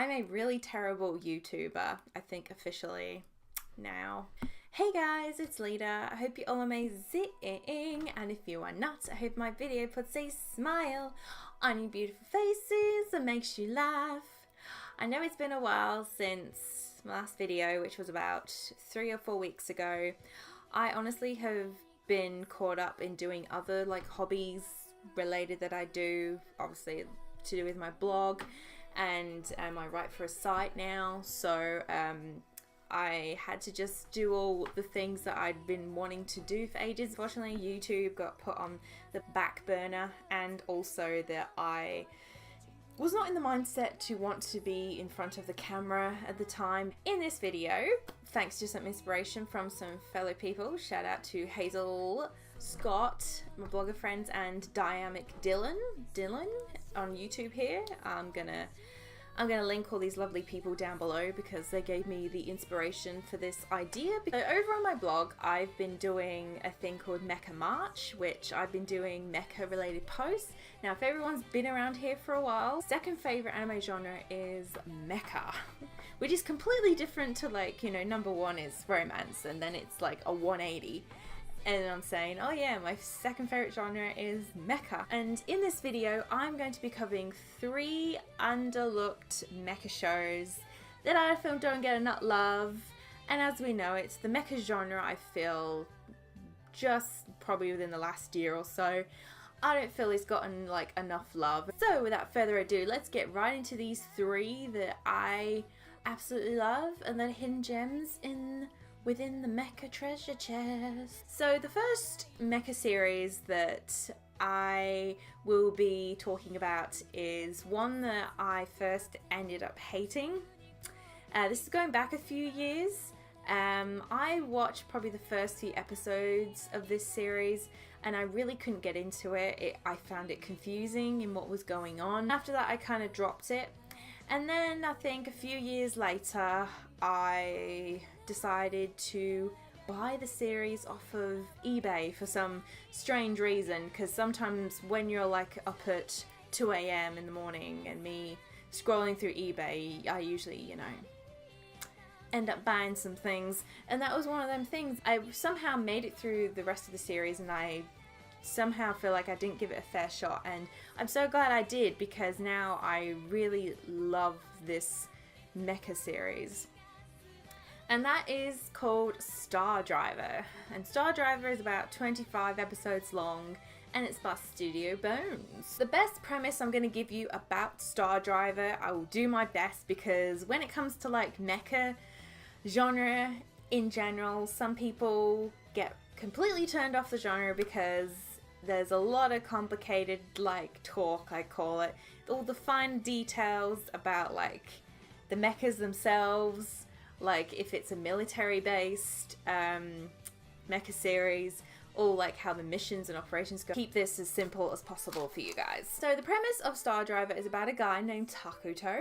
I'm a really terrible YouTuber, I think officially now. Hey guys, it's Lita. I hope you're all amazing, and if you are not, I hope my video puts a smile on your beautiful faces and makes you laugh. I know it's been a while since my last video, which was about 3 or 4 weeks ago. I honestly have been caught up in doing other hobbies related that I do, obviously to do with my blog, and I write for a site now, so I had to just do all the things that I'd been wanting to do for ages. Fortunately, YouTube got put on the back burner, and also that I was not in the mindset to want to be in front of the camera at the time. In this video, thanks to some inspiration from some fellow people, shout out to Hazel, Scott, my blogger friends, and Dynamic Dylan on YouTube here. I'm gonna link all these lovely people down below because they gave me the inspiration for this idea. So over on my blog, I've been doing a thing called Mecha March, which I've been doing mecha related posts. Now, if everyone's been around here for a while, second favorite anime genre is mecha, which is completely different to number one is romance, and then it's like a 180. And I'm saying, oh yeah, my second favorite genre is mecha. And in this video, I'm going to be covering 3 underlooked mecha shows that I feel don't get enough love. And as we know, it's the mecha genre, I feel, just probably within the last year or so, I don't feel it's gotten enough love. So without further ado, let's get right into these 3 that I absolutely love and that are hidden gems within the mecha treasure chest. So the first mecha series that I will be talking about is one that I first ended up hating. This is going back a few years. I watched probably the first few episodes of this series and I really couldn't get into it. I found it confusing in what was going on. After that, I kind of dropped it. And then I think a few years later, I decided to buy the series off of eBay for some strange reason, because sometimes when you're up at 2 a.m. in the morning and me scrolling through eBay, I usually, end up buying some things, and that was one of them things. I somehow made it through the rest of the series and I somehow feel like I didn't give it a fair shot, and I'm so glad I did because now I really love this mecha series. And that is called Star Driver. And Star Driver is about 25 episodes long and it's by Studio Bones. The best premise I'm going to give you about Star Driver, I will do my best, because when it comes to mecha genre in general, some people get completely turned off the genre because there's a lot of complicated talk, I call it. All the fine details about the mechas themselves, if it's a military-based mecha series, or how the missions and operations go. Keep this as simple as possible for you guys. So the premise of Star Driver is about a guy named Takuto,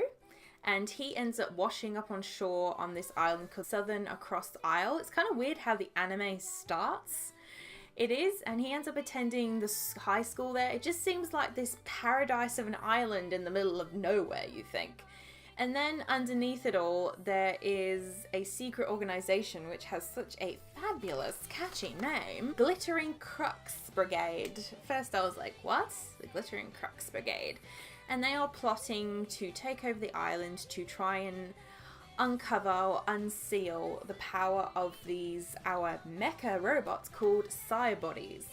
and he ends up washing up on shore on this island called Southern Across the Isle. It's kind of weird how the anime starts. It is, and he ends up attending the high school there. It just seems like this paradise of an island in the middle of nowhere, you think. And then underneath it all, there is a secret organization which has such a fabulous, catchy name, Glittering Crux Brigade. First I was like, what? The Glittering Crux Brigade. And they are plotting to take over the island to try and uncover or unseal the power of our mecha robots called Cybodies.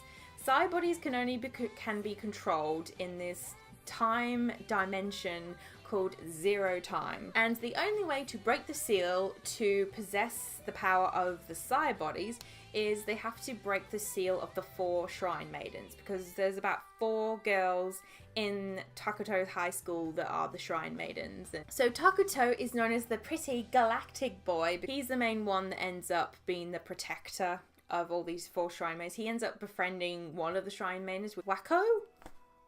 Cybodies can be controlled in this time dimension called Zero Time, and the only way to break the seal to possess the power of the Cybodies is they have to break the seal of the 4 Shrine Maidens, because there's about 4 girls in Takuto's high school that are the Shrine Maidens. So Takuto is known as the pretty galactic boy, but he's the main one that ends up being the protector of all these 4 Shrine Maidens. He ends up befriending one of the Shrine Maidens with Wako.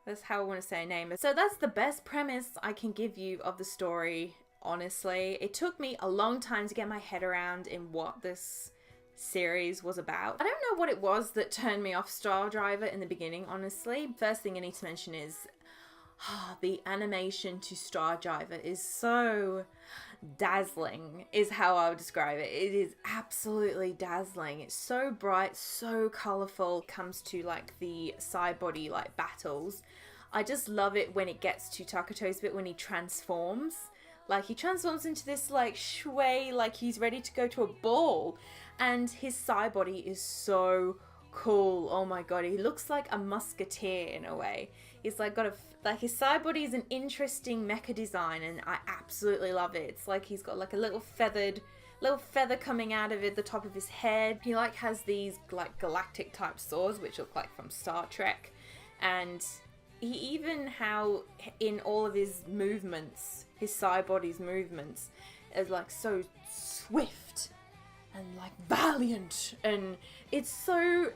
That's how I want to say her name. So that's the best premise I can give you of the story, honestly. It took me a long time to get my head around in what this series was about. I don't know what it was that turned me off Star Driver in the beginning, honestly. First thing I need to mention is the animation to Star Driver is so dazzling, is how I would describe it. It is absolutely dazzling. It's so bright, so colourful. It comes to like the side body like battles. I just love it when it gets to Takuto's bit when he transforms. Like he transforms into this like shui, like he's ready to go to a ball, and his side body is so cool. Oh my god, he looks like a musketeer in a way. He's like got like his side body is an interesting mecha design, and I absolutely love it. It's like he's got like a little feather coming out of it, the top of his head. He like has these like galactic type swords which look like from Star Trek, and he even how in all of his movements, his side body's movements is like so swift and like valiant, and it's so,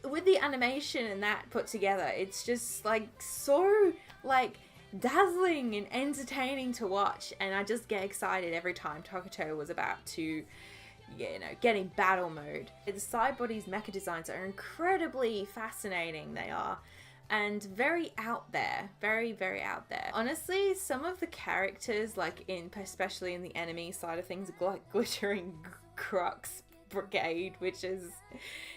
with the animation and that put together, it's just like so like dazzling and entertaining to watch, and I just get excited every time Takuto was about to, you know, get in battle mode. The side body's mecha designs are incredibly fascinating, they are, and very out there, very, very out there. Honestly, some of the characters, like especially in the enemy side of things, like Glittering Crux Brigade, which is,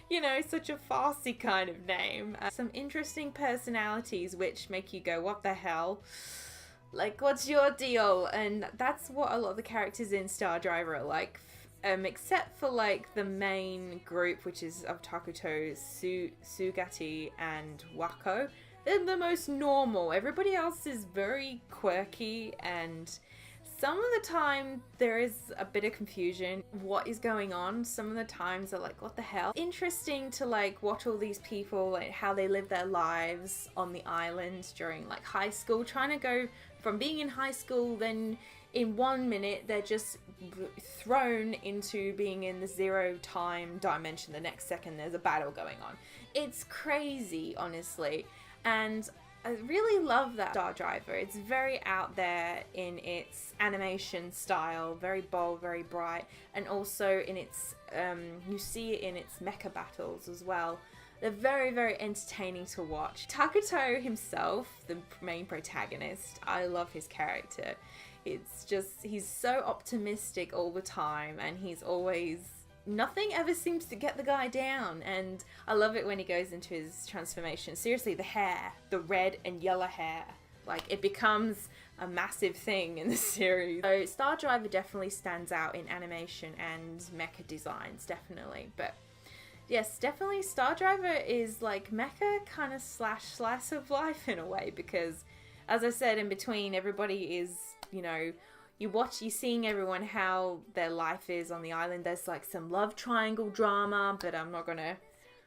you know, such a farcy kind of name. Some interesting personalities which make you go, what the hell? Like, what's your deal? And that's what a lot of the characters in Star Driver are like. Except for like the main group, which is of Takuto, Sugati and Wako. They're the most normal. Everybody else is very quirky, and some of the time there is a bit of confusion. What is going on? Some of the times are like, what the hell? Interesting to like watch all these people, like how they live their lives on the island during like high school, trying to go from being in high school, then in 1 minute they're just thrown into being in the zero time dimension. The next second there's a battle going on. It's crazy, honestly, and I really love that Star Driver. It's very out there in its animation style, very bold, very bright, and also in its you see it in its mecha battles as well. They're very, very entertaining to watch. Takuto himself, the main protagonist, I love his character. It's just, he's so optimistic all the time, and he's always, nothing ever seems to get the guy down, and I love it when he goes into his transformation. Seriously, the hair, the red and yellow hair, like it becomes a massive thing in the series. So Star Driver definitely stands out in animation and mecha designs, definitely. But yes, definitely Star Driver is like mecha kind of slash slice of life in a way, because as I said, in between everybody is, you know, you're seeing everyone how their life is on the island. There's like some love triangle drama, but I'm not gonna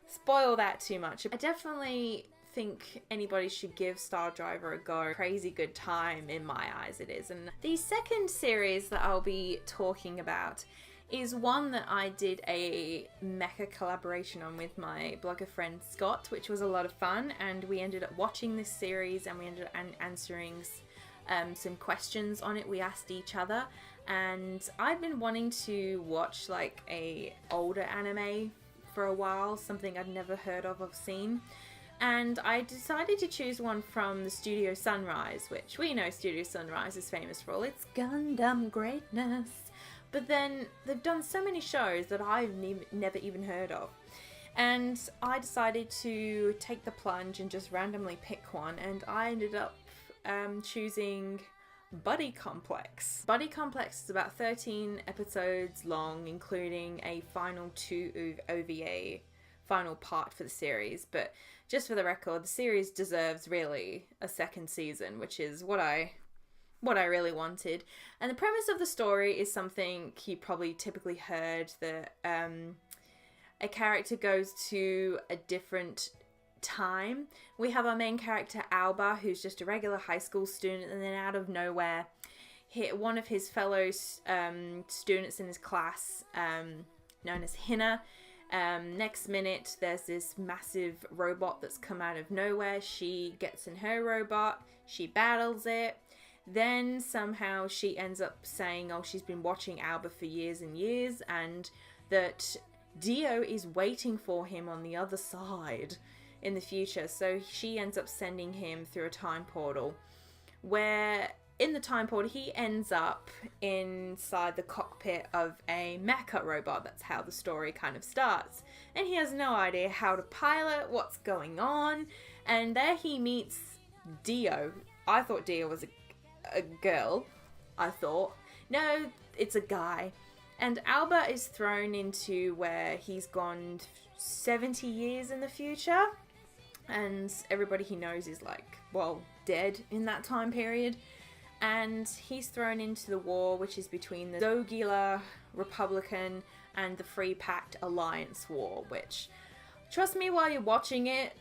spoil that too much. I definitely think anybody should give Star Driver a go. Crazy good time in my eyes it is. And the second series that I'll be talking about is one that I did a mecha collaboration on with my blogger friend Scott, which was a lot of fun, and we ended up watching this series and we ended up answering some questions on it we asked each other. And I've been wanting to watch like a older anime for a while, something I'd never heard of or seen, and I decided to choose one from the Studio Sunrise, which we know Studio Sunrise is famous for all its Gundam greatness, but then they've done so many shows that I've never even heard of. And I decided to take the plunge and just randomly pick one, and I ended up choosing Buddy Complex. Buddy Complex is about 13 episodes long, including a final 2 OVA final part for the series. But just for the record, the series deserves really a second season, which is what I really wanted. And the premise of the story is something you probably typically heard, that a character goes to a different time. We have our main character Alba, who's just a regular high school student, and then out of nowhere one of his fellow students in his class, known as Hina, next minute there's this massive robot that's come out of nowhere. She gets in her robot, she battles it, then somehow she ends up saying, oh, she's been watching Alba for years and years, and that Dio is waiting for him on the other side. in the future. So she ends up sending him through a time portal, where in the time portal he ends up inside the cockpit of a mecha robot. That's how the story kind of starts. And he has no idea how to pilot, what's going on. And there he meets Dio. I thought Dio was a girl. I thought. No, it's a guy. And Albert is thrown into where he's gone 70 years in the future. And everybody he knows is like, well, dead in that time period. And he's thrown into the war, which is between the Zogila Republican and the Free Pact Alliance war, which, trust me, while you're watching it,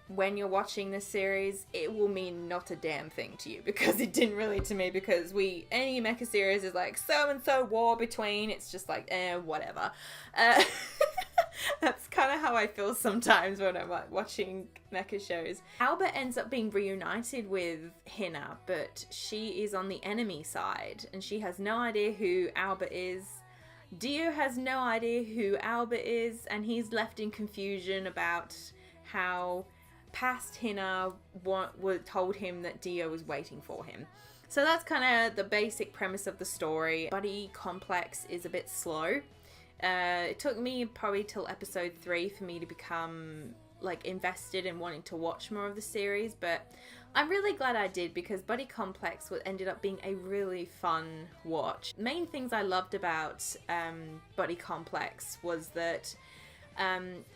when you're watching this series, it will mean not a damn thing to you, because it didn't really to me, because any mecha series is like, so-and-so war between, it's just like, whatever. That's kind of how I feel sometimes when I'm like watching mecha shows. Albert ends up being reunited with Hina, but she is on the enemy side, and she has no idea who Albert is. Dio has no idea who Albert is, and he's left in confusion about how past Hina told him that Dio was waiting for him. So that's kind of the basic premise of the story. Buddy Complex is a bit slow. It took me probably till episode 3 for me to become like invested in wanting to watch more of the series, but I'm really glad I did, because Buddy Complex ended up being a really fun watch. Main things I loved about Buddy Complex was that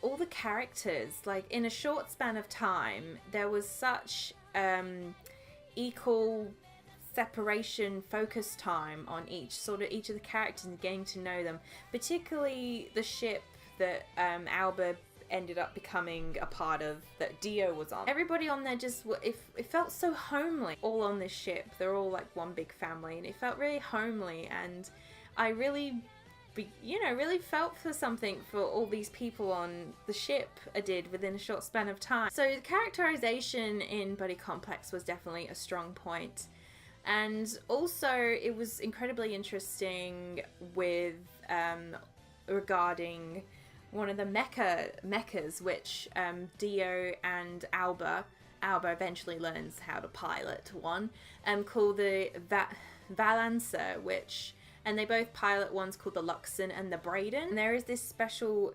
all the characters, like in a short span of time, there was such equal separation, focus time on each of the characters and getting to know them, particularly the ship that Albert ended up becoming a part of, that Dio was on. Everybody on there just, it felt so homely, all on this ship. They're all like one big family, and it felt really homely, and I really felt for something for all these people on the ship I did within a short span of time. So the characterization in Buddy Complex was definitely a strong point. And also it was incredibly interesting with regarding one of the mechas, which Dio and Alba eventually learns how to pilot one, called the Valancer, and they both pilot ones called the Luxon and the Braden. And there is this special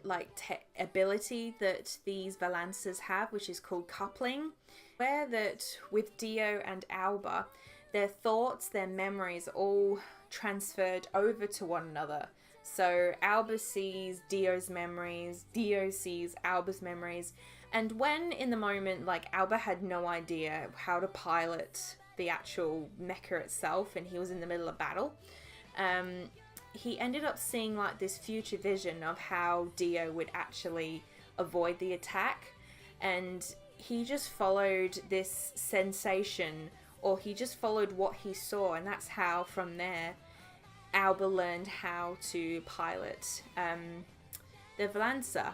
ability that these Valancers have, which is called coupling, where that with Dio and Alba, their thoughts, their memories all transferred over to one another. So Alba sees Dio's memories, Dio sees Alba's memories, and when in the moment, like, Alba had no idea how to pilot the actual mecha itself, and he was in the middle of battle, he ended up seeing like this future vision of how Dio would actually avoid the attack, and he just followed this sensation, or he just followed what he saw, and that's how from there Alba learned how to pilot the Valancer,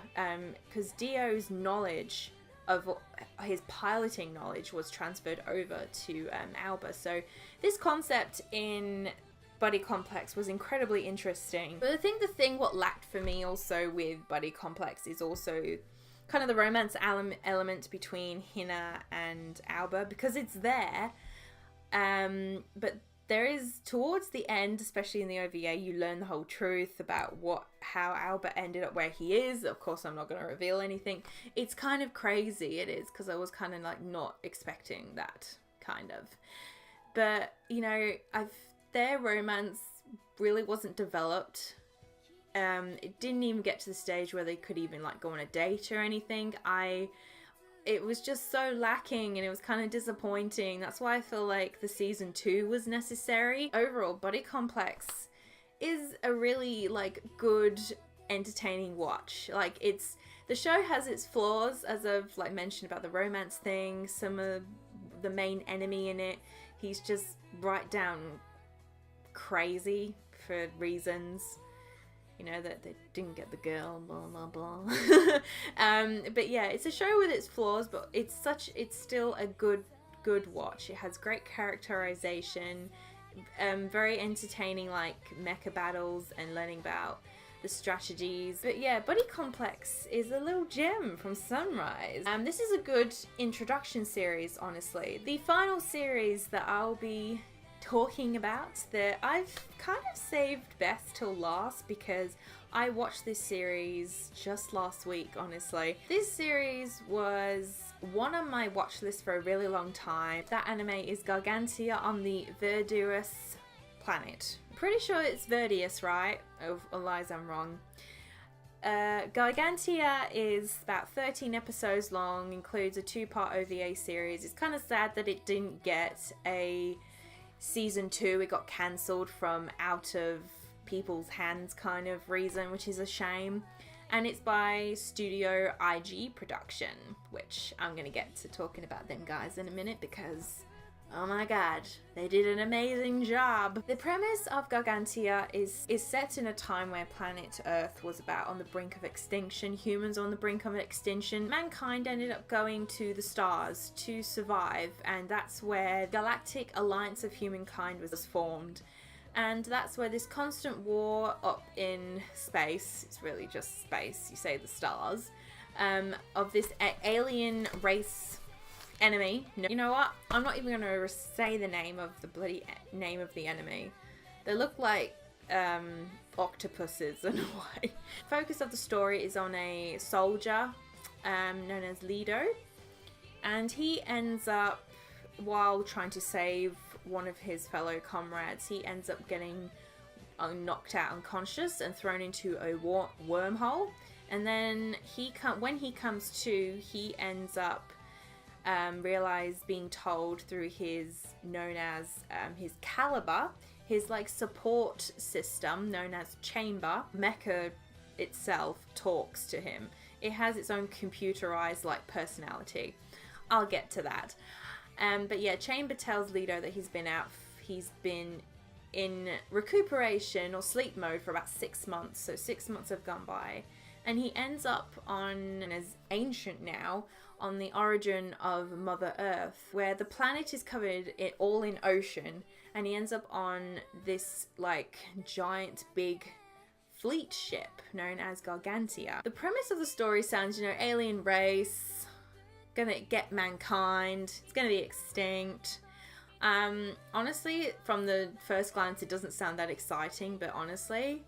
because Dio's knowledge of his piloting knowledge was transferred over to Alba. So this concept in Buddy Complex was incredibly interesting. But I think the thing what lacked for me also with Buddy Complex is also kind of the romance element between Hina and Alba, because it's there, but there is, towards the end, especially in the OVA, you learn the whole truth about how Albert ended up where he is. Of course, I'm not going to reveal anything. It's kind of crazy, it is, because I was kind of like not expecting that, kind of. But, you know, their romance really wasn't developed. It didn't even get to the stage where they could even like go on a date or anything. It was just so lacking, and it was kind of disappointing. That's why I feel like the season 2 was necessary. Overall, Buddy Complex is a really like good, entertaining watch. Like, the show has its flaws, as I've like mentioned about the romance thing. Some of the main enemy in it, he's just right down crazy for reasons, you know, that they didn't get the girl, blah blah blah. But yeah, it's a show with its flaws, but it's still a good watch. It has great characterization, very entertaining like mecha battles, and learning about the strategies. But yeah, Buddy Complex is a little gem from Sunrise. This is a good introduction series, honestly. The final series that I'll be talking about that I've kind of saved best till last because I watched this series just last week, honestly. This series was one on my watch list for a really long time. That anime is Gargantia on the Verdurous planet. Pretty sure it's Verdius, right? Oh, otherwise I'm wrong. Gargantia is about 13 episodes long, includes a 2-part OVA series. It's kind of sad that it didn't get a season 2. It got cancelled from out of people's hands kind of reason, which is a shame. And it's by Studio IG Production, which I'm gonna get to talking about them guys in a minute because oh my god, they did an amazing job. The premise of Gargantia is set in a time where planet Earth was about on the brink of extinction. Humans on the brink of extinction. Mankind ended up going to the stars to survive, and that's where Galactic Alliance of Humankind was formed. And that's where this constant war up in space, it's really just space, you say the stars, of this alien race enemy. You know what? I'm not even going to say the name of the bloody name of the enemy. They look like octopuses in a way. Focus of the story is on a soldier known as Lido, and he ends up, while trying to save one of his fellow comrades, he ends up getting knocked out unconscious and thrown into a wormhole. And then when he comes to, he ends up being told through his known as his caliber, his like support system known as chamber. Mecha itself talks to him. It has its own computerized like personality. I'll get to that. But yeah, Chamber tells Lido that he's been in recuperation or sleep mode for about 6 months. So 6 months have gone by, and he ends up on, as ancient now, on the origin of Mother Earth, where the planet is covered all in ocean, and he ends up on this like giant big fleet ship known as Gargantia. The premise of the story sounds, alien race, gonna get mankind, it's gonna be extinct. Honestly, from the first glance, it doesn't sound that exciting, but honestly,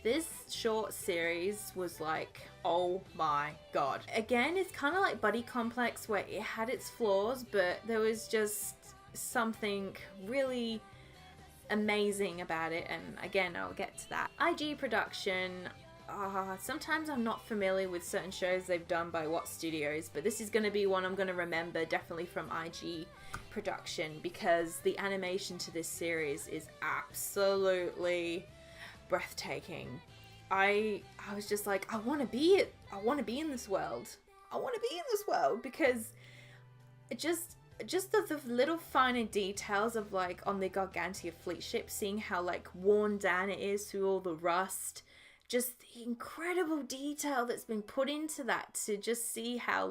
this short series was like, oh my god. Again, it's kind of like Buddy Complex, where it had its flaws, but there was just something really amazing about it, and again, I'll get to that. IG Production, sometimes I'm not familiar with certain shows they've done by what studios, but this is going to be one I'm going to remember definitely from IG Production, because the animation to this series is absolutely breathtaking. I was just like, I want to be in this world. I want to be in this world, because it just the little finer details of like on the Gargantia fleet ship, seeing how like worn down it is through all the rust, just the incredible detail that's been put into that to just see how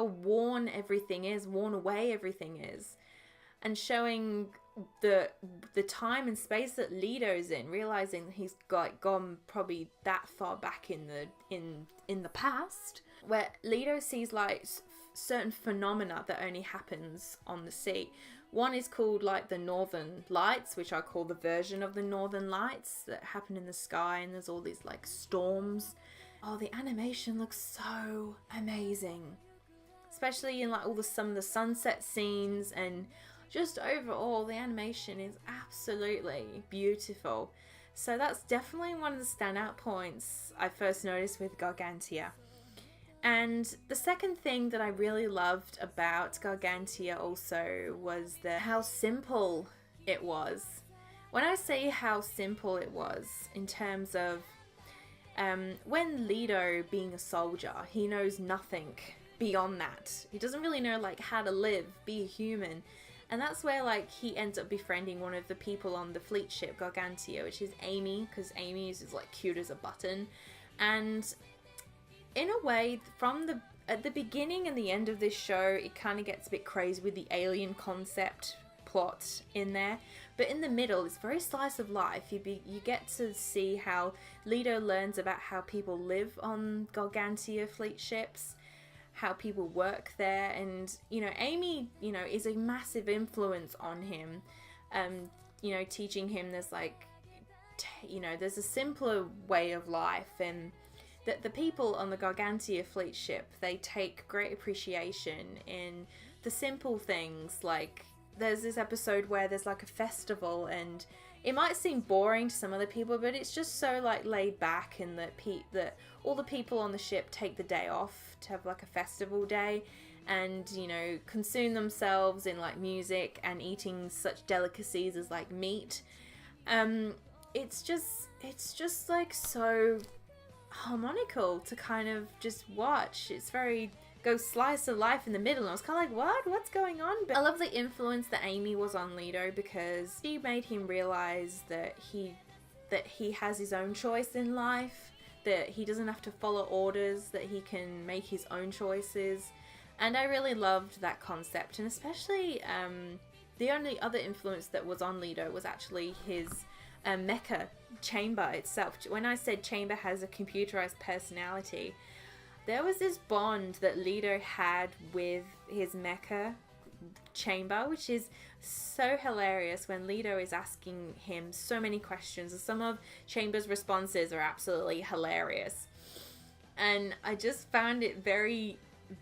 worn away everything is, and showing the time and space that Lido's in, realizing that he's gone probably that far back in the past, where Lido sees like certain phenomena that only happens on the sea. One is called like the Northern Lights, which I call the version of the Northern Lights that happen in the sky, and there's all these like storms. Oh, the animation looks so amazing, especially in like some of the sunset scenes, and just overall the animation is absolutely beautiful. So that's definitely one of the standout points I first noticed with Gargantia. And the second thing that I really loved about Gargantia also was how simple it was. When I say how simple it was, in terms of when Lido, being a soldier, he knows nothing beyond that. He doesn't really know like how to live, be a human. And that's where like he ends up befriending one of the people on the fleet ship Gargantia, which is Amy, because Amy is like cute as a button. And in a way, at the beginning and the end of this show, it kind of gets a bit crazy with the alien concept plot in there. But in the middle, it's very slice of life. You get to see how Lita learns about how people live on Gargantia fleet ships, how people work there, and, you know, Amy, you know, is a massive influence on him, you know, teaching him there's like, you know, there's a simpler way of life, and that the people on the Gargantia fleet ship, they take great appreciation in the simple things. Like, there's this episode where there's like a festival, and it might seem boring to some other people, but it's just so like laid back, and that all the people on the ship take the day off to have like a festival day, and, you know, consume themselves in like music and eating such delicacies as like meat. It's just like so harmonical to kind of just watch. It's very go slice of life in the middle, and I was kind of like, what's going on? But I love the influence that Amy was on Leto, because she made him realize that he has his own choice in life, that he doesn't have to follow orders, that he can make his own choices. And I really loved that concept, and especially the only other influence that was on Leto was actually his Mecha chamber itself. When I said chamber has a computerized personality, there was this bond that Leto had with his Mecha chamber, which is so hilarious when Leto is asking him so many questions, and some of Chamber's responses are absolutely hilarious. And I just found it very,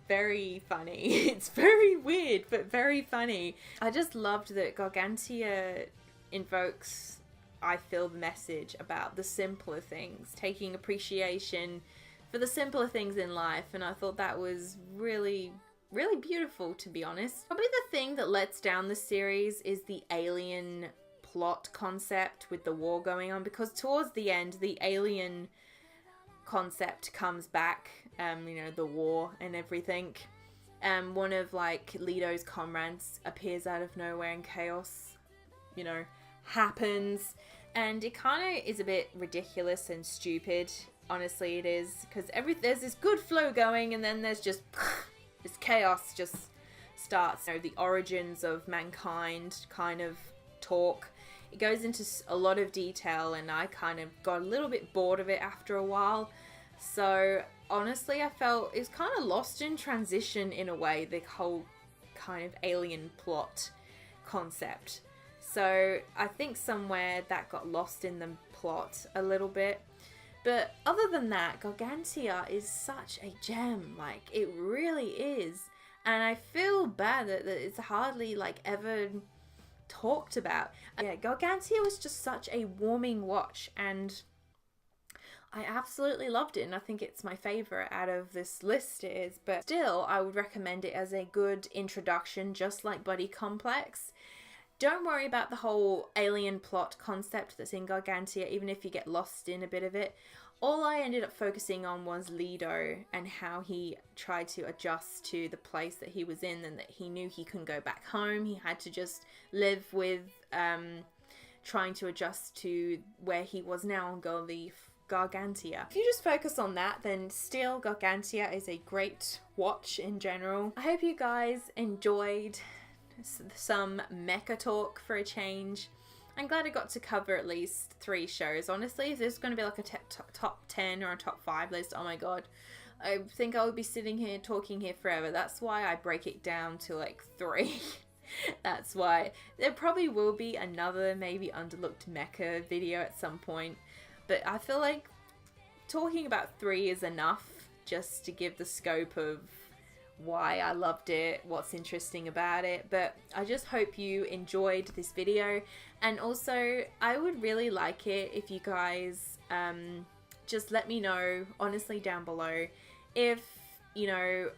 very funny. It's very weird, but very funny. I just loved that Gargantia invokes, I feel, the message about the simpler things, taking appreciation for the simpler things in life, and I thought that was really, really beautiful, to be honest. Probably the thing that lets down the series is the alien plot concept with the war going on, because towards the end, the alien concept comes back, you know, the war and everything. One of like Leto's comrades appears out of nowhere, and chaos, you know, happens, and it kind of is a bit ridiculous and stupid. Honestly, it is, because there's this good flow going, and then there's just this chaos just starts. You know, the origins of mankind kind of talk. It goes into a lot of detail, and I kind of got a little bit bored of it after a while. So honestly, I felt it was kind of lost in transition in a way, the whole kind of alien plot concept. So I think somewhere that got lost in the plot a little bit. But other than that, Gargantia is such a gem. Like, it really is. And I feel bad that it's hardly like ever talked about. Yeah, Gargantia was just such a warming watch, and I absolutely loved it, and I think it's my favourite out of this list is. But still, I would recommend it as a good introduction, just like Buddy Complex. Don't worry about the whole alien plot concept that's in Gargantia, even if you get lost in a bit of it. All I ended up focusing on was Leto and how he tried to adjust to the place that he was in, and that he knew he couldn't go back home. He had to just live with trying to adjust to where he was now on Gargantia. If you just focus on that, then still Gargantia is a great watch in general. I hope you guys enjoyed some mecha talk for a change. I'm glad I got to cover at least 3 shows. Honestly, if there's going to be like a top 10 or a top 5 list, oh my god, I think I would be sitting here talking here forever. That's why I break it down to like 3. That's why. There probably will be another maybe underlooked mecha video at some point, but I feel like talking about 3 is enough just to give the scope of why I loved it, what's interesting about it. But I just hope you enjoyed this video, and also I would really like it if you guys just let me know honestly down below if, you know,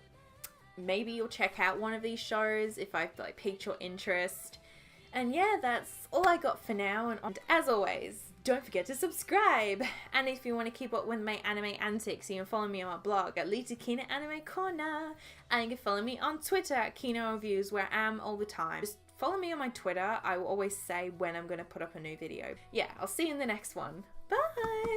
maybe you'll check out one of these shows if I've like piqued your interest. And yeah, that's all I got for now, and as always, don't forget to subscribe. And if you want to keep up with my anime antics, you can follow me on my blog at Lita Kino Anime Corner. And you can follow me on Twitter at Kino Reviews, where I am all the time. Just follow me on my Twitter. I will always say when I'm going to put up a new video. Yeah, I'll see you in the next one. Bye!